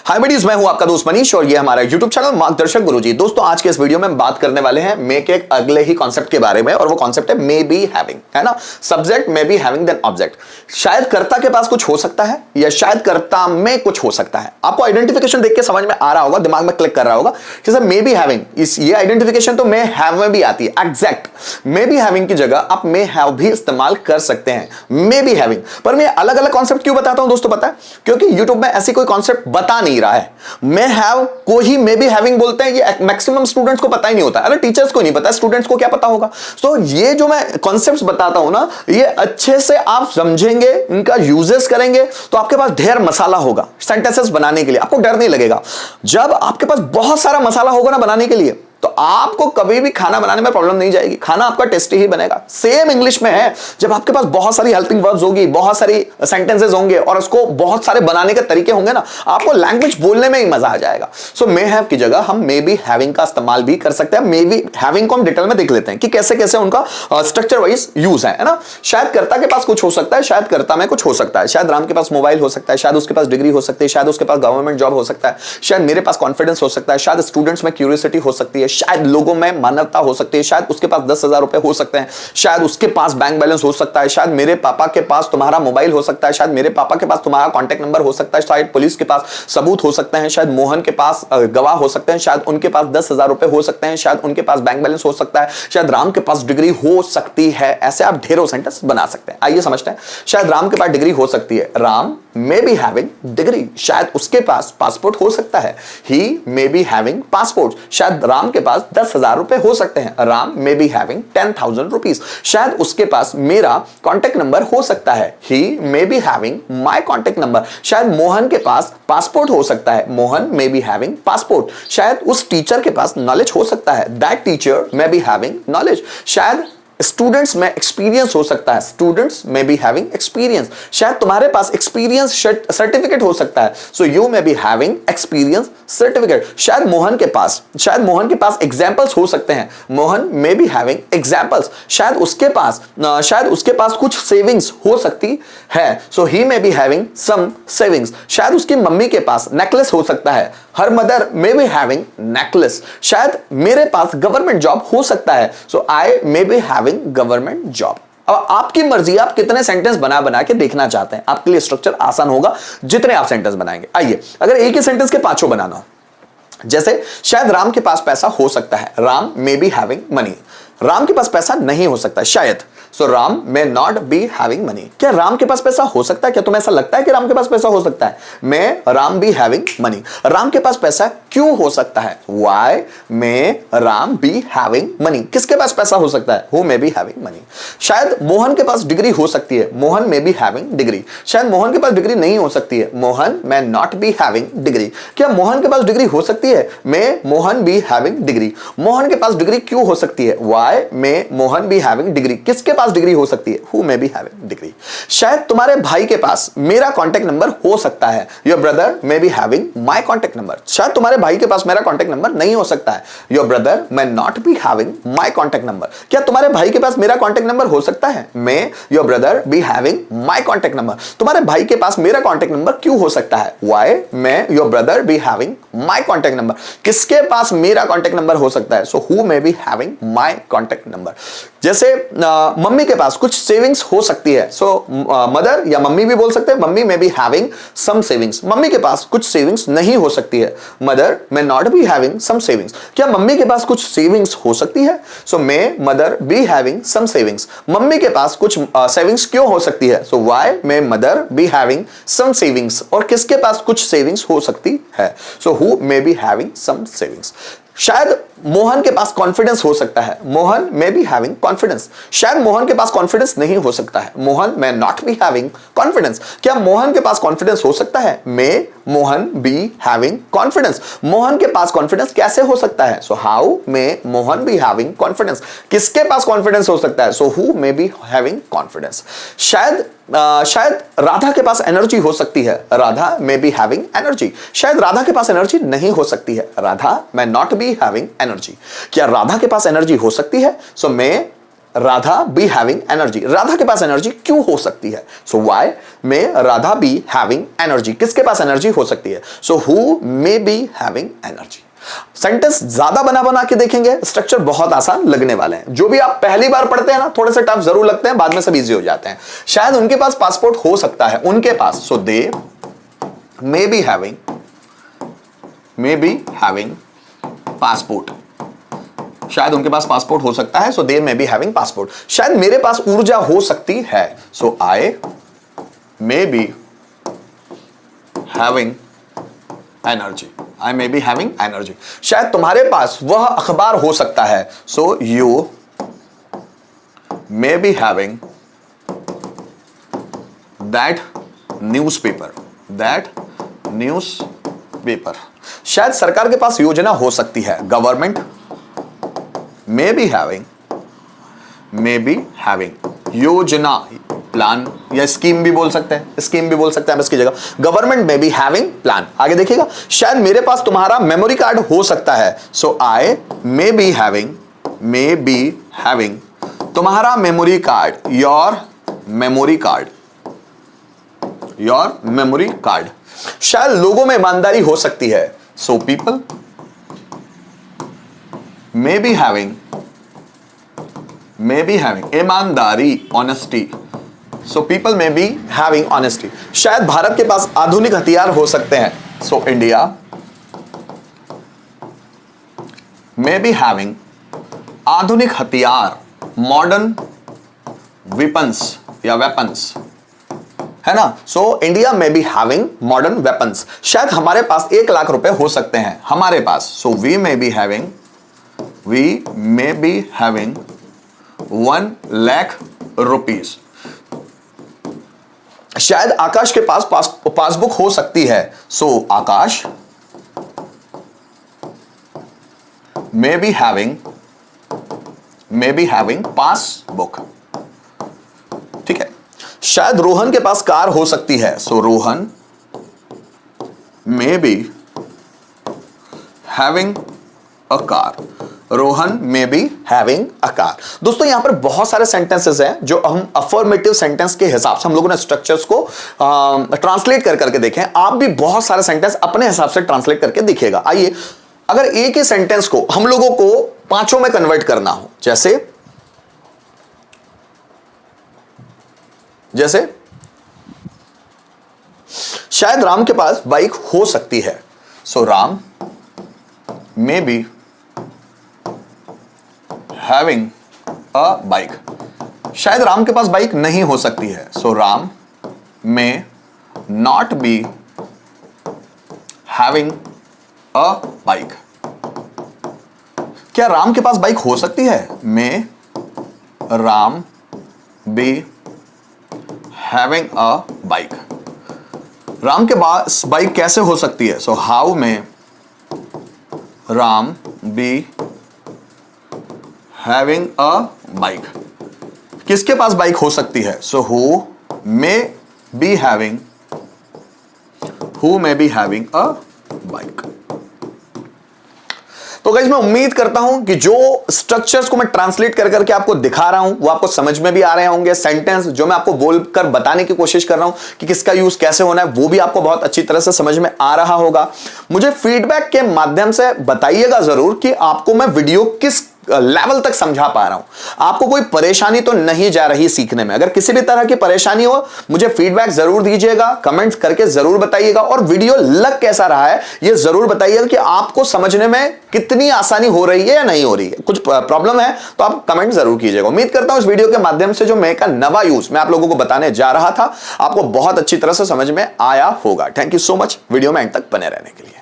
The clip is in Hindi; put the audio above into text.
हाय बडीज, मैं हूं आपका दोस्त मनीष और ये हमारा YouTube चैनल मार्गदर्शक गुरुजी। दोस्तों, आज के इस वीडियो में हम बात करने वाले हैं मे के एक अगले ही कॉन्सेप्ट के बारे में, और वो कॉन्सेप्ट है मे बी हैविंग, है ना। Subject may be having than object. शायद कर्ता के पास कुछ हो सकता है या शायद कर्ता में कुछ हो सकता है। आपको आइडेंटिफिकेशन देख के समझ में आ रहा होगा, दिमाग में क्लिक कर रहा होगा। जैसे मे बी हैविंग, ये आइडेंटिफिकेशन तो मे हैव में भी आती है। एग्जैक्ट मे बी हैविंग की जगह आप मे हैव भी इस्तेमाल कर सकते हैं, मे बी हैविंग। पर मैं अलग अलग कॉन्सेप्ट क्यों बताता हूं दोस्तों, पता है? क्योंकि यूट्यूब में ऐसी कोई कॉन्सेप्ट बता नहीं रहा है। मे हैव को ही मे बी हैविंग बोलते हैं, ये मैक्सिमम स्टूडेंट्स को पता ही नहीं होता। अरे टीचर्स को नहीं पता, स्टूडेंट्स को क्या पता होगा। तो ये जो मैं कॉन्सेप्ट्स बताता हूं ना, ये अच्छे से आप समझेंगे, इनका यूजेस करेंगे तो आपके पास ढेर मसाला होगा सेंटेंसेस बनाने के लिए। आपको डर नहीं लगेगा। जब आपके पास बहुत सारा मसाला होगा ना बनाने के लिए, तो आपको कभी भी खाना बनाने में प्रॉब्लम नहीं जाएगी। खाना आपका टेस्टी ही बनेगा। सेम इंग्लिश में है, जब आपके पास बहुत सारी हेल्पिंग वर्ब्स होगी, बहुत सारी सेंटेंसेस होंगे और उसको बहुत सारे बनाने के तरीके होंगे ना, आपको लैंग्वेज बोलने में ही मजा आ जाएगा। सो मे हैव की जगह हम मे बी हैविंग का इस्तेमाल भी कर सकते हैं। मे बी हैविंग को हम डिटेल में देख लेते हैं कि कैसे कैसे उनका स्ट्रक्चर वाइज यूज है ना। शायद कर्ता के पास कुछ हो सकता है, शायद कर्ता में कुछ हो सकता है। शायद राम के पास मोबाइल हो सकता है, शायद उसके पास डिग्री हो सकती है, शायद उसके पास गवर्नमेंट जॉब हो सकता है, शायद मेरे पास कॉन्फिडेंस हो सकता है, शायद स्टूडेंट्स में क्यूरियोसिटी हो सकती है, शायद लोगों में मानवता हो सकती है, शायद उसके पास 10,000 रुपए हो सकते हैं, शायद उसके पास बैंक बैलेंस हो सकता है, शायद मेरे पापा के पास तुम्हारा मोबाइल हो सकता है, शायद मेरे पापा के पास तुम्हारा कांटेक्ट नंबर हो सकता है, शायद पुलिस के पास सबूत हो सकते हैं, शायद मोहन के पास गवाह हो सकते हैं, शायद उनके पास 10,000 रुपए हो सकते हैं, शायद उनके पास बैंक बैलेंस हो सकता है, शायद राम के पास डिग्री हो सकती है। ऐसे आप ढेरों सेंटेंस बना सकते हैं। आइए समझते हैं। शायद राम के पास डिग्री हो सकती है, Ram may be having degree. शायद उसके पास पासपोर्ट हो सकता है, he may be having passport. शायद राम के पास 10,000 रुपए हो सकते हैं, Ram may be having 10,000 rupees. शायद उसके पास मेरा कॉन्टेक्ट नंबर हो सकता है, he may be having my contact number. शायद मोहन के पास पासपोर्ट हो सकता है, Mohan may be having passport. शायद उस टीचर के पास नॉलेज हो सकता है, that teacher may be having knowledge. शायद स्टूडेंट्स में एक्सपीरियंस हो सकता है, स्टूडेंट्स में बी हैविंग एक्सपीरियंस। शायद तुम्हारे पास एक्सपीरियंस सर्टिफिकेट हो सकता है, सो यू में बी हैविंग एक्सपीरियंस सर्टिफिकेट। शायद मोहन के पास एग्जांपल्स हो सकते हैं, मोहन में बी हैविंग एग्जांपल्स। शायद उसके पास कुछ सेविंग्स हो सकती है, सो ही में बी हैविंग सम सेविंग्स। शायद उसकी मम्मी के पास नेकलेस हो सकता है, हर मदर में बी हैविंग नेकलेस। शायद मेरे पास गवर्नमेंट जॉब हो सकता है, so I may B government job. अब आपकी मर्जी, आप कितने सेंटेंस बना के देखना चाहते हैं। आपके लिए स्ट्रक्चर आसान होगा जितने आप सेंटेंस बनाएंगे। आइए, अगर एक ही सेंटेंस के पांचों बनाना हो, जैसे शायद राम के पास पैसा हो सकता है, Ram may be having money. Ram के पास पैसा नहीं हो सकता, शायद, so Ram may not be having money. क्या राम के पास पैसा हो सकता है? क्या तुम्हें ऐसा लगता है कि राम के पास पैसा हो सकता है? May Ram be having money. Ram के पास पैसा क्यों हो सकता है? Why may Ram be having money. किसके पास पैसा हो सकता है? Who may be having money. शायद मोहन के पास डिग्री हो सकती है, Mohan may be having degree. शायद मोहन के पास डिग्री नहीं हो सकती है, Mohan may not be having degree. क्या मोहन के पास डिग्री हो सकती है? May Mohan be having degree. Mohan के पास डिग्री क्यों हो सकती है? Why may Mohan be having degree. किसके पास डिग्री हो सकती है? Who may be having degree. शायद तुम्हारे भाई के पास मेरा कांटेक्ट नंबर हो सकता है, your brother may be having my contact number. शायद तुम्हारे भाई के पास मेरा कांटेक्ट नंबर नहीं हो सकता है, your brother may not be having my contact number. क्या तुम्हारे भाई के पास मेरा कांटेक्ट नंबर हो सकता है? मे your brother be having my contact number. तुम्हारे भाई के पास मेरा कांटेक्ट नंबर क्यों हो सकता है? Why may your brother be having my contact number. किसके पास मेरा कांटेक्ट नंबर हो सकता है? So who may be having my contact number. जैसे मम्मी के पास कुछ सेविंग्स हो सकती है, सो मदर या मम्मी भी बोल सकते हैं, mummy may be having some savings. Mummy के पास कुछ सेविंग्स नहीं हो सकती है, mother may not be having some savings. क्या मम्मी के पास कुछ सेविंग्स हो सकती है? So may mother be having some savings. Mummy के पास कुछ सेविंग्स क्यों हो सकती है? So why may mother be having some savings. और किसके पास कुछ सेविंग्स हो सकती है? So who may be having some savings. शायद मोहन के पास कॉन्फिडेंस हो सकता है, Mohan may be having confidence. शायद मोहन के पास कॉन्फिडेंस नहीं हो सकता है, Mohan may not be having confidence. क्या मोहन के पास कॉन्फिडेंस हो सकता है? May Mohan be having confidence. Mohan के पास कॉन्फिडेंस कैसे हो सकता है? So how may Mohan be having confidence. किसके पास कॉन्फिडेंस हो सकता है? So who may be having confidence. शायद राधा के पास एनर्जी हो सकती है, Radha may be having energy. शायद राधा के पास एनर्जी नहीं हो सकती है, Radha may not be having energy. क्या राधा के पास एनर्जी हो सकती है? So may Radha be having energy? Radha के पास एनर्जी क्यों हो सकती है? So why may Radha be having energy? किसके पास एनर्जी हो सकती है? So who may be having energy? Sentence ज्यादा बना बना के देखेंगे, स्ट्रक्चर बहुत आसान लगने वाले हैं। जो भी आप पहली बार पढ़ते हैं ना, थोड़े से टफ जरूर लगते हैं, बाद में सब इजी हो जाते हैं। शायद उनके पास पासपोर्ट हो सकता है, उनके पास, so they may be having passport. शायद उनके पास पासपोर्ट हो सकता है, so they may be having passport. शायद मेरे पास ऊर्जा हो सकती है, so I may be having energy. I may be having energy. शायद तुम्हारे पास वह अखबार हो सकता है, so you may be having that newspaper. शायद सरकार के पास योजना हो सकती है, गवर्नमेंट मे बी हैविंग योजना, प्लान या स्कीम भी बोल सकते हैं, इसकी जगह गवर्नमेंट में बी हैविंग प्लान। आगे देखिएगा, शायद मेरे पास तुम्हारा मेमोरी कार्ड हो सकता है, so I may be having तुम्हारा memory card, your memory card. शायद लोगों में ईमानदारी हो सकती है, so people may be having ईमानदारी, honesty. So people may be having honesty. शायद भारत के पास आधुनिक हथियार हो सकते हैं, so India may be having आधुनिक हथियार, मॉडर्न वेपन्स या वेपन्स, है ना। So India may be having modern weapons. शायद हमारे पास 1 लाख रुपए हो सकते हैं, हमारे पास, so we may be having 1 lakh rupees. शायद आकाश के पास पासबुक हो सकती है, so Akash may be having passbook. ठीक है। शायद रोहन के पास कार हो सकती है, so Rohan may be having a car. दोस्तों यहां पर बहुत सारे सेंटेंसेस हैं जो हम अफर्मेटिव सेंटेंस के हिसाब से हम लोगों ने स्ट्रक्चर्स को ट्रांसलेट करके देखे हैं। आप भी बहुत सारे सेंटेंस अपने हिसाब से ट्रांसलेट करके देखिएगा। आइए, अगर एक ही सेंटेंस को हम लोगों को 5 में कन्वर्ट करना हो, जैसे शायद राम के पास बाइक हो सकती है, so Ram may be having a bike. शायद राम के पास बाइक नहीं हो सकती है, so Ram may not be having a bike. क्या राम के पास बाइक हो सकती है? May Ram be having a bike. Ram के पास बाइक कैसे हो सकती है? So how may Ram be having a bike. किसके पास बाइक हो सकती है? So who may be having a bike. तो गाइस मैं उम्मीद करता हूं कि जो स्ट्रक्चर्स को मैं ट्रांसलेट करके आपको दिखा रहा हूं वो आपको समझ में भी आ रहे होंगे। सेंटेंस जो मैं आपको बोलकर बताने की कोशिश कर रहा हूं कि किसका यूज कैसे होना है, वो भी आपको बहुत अच्छी तरह से समझ में आ रहा होगा। मुझे फीडबैक के माध्यम से बताइएगा जरूर कि आपको मैं वीडियो किस लेवल तक समझा पा रहा हूं, आपको कोई परेशानी तो नहीं जा रही सीखने में। अगर किसी भी तरह की परेशानी हो मुझे फीडबैक जरूर दीजिएगा, कमेंट्स करके जरूर बताइएगा, और वीडियो लग कैसा रहा है ये जरूर बताइएगा कि आपको समझने में कितनी आसानी हो रही है या नहीं हो रही है। कुछ प्रॉब्लम है तो आप कमेंट जरूर कीजिएगा। उम्मीद करता हूं इस वीडियो के माध्यम से जो मैं का नवा यूज मैं आप लोगों को बताने जा रहा था आपको बहुत अच्छी तरह से समझ में आया होगा। Thank you so much video में एंड तक बने रहने के लिए।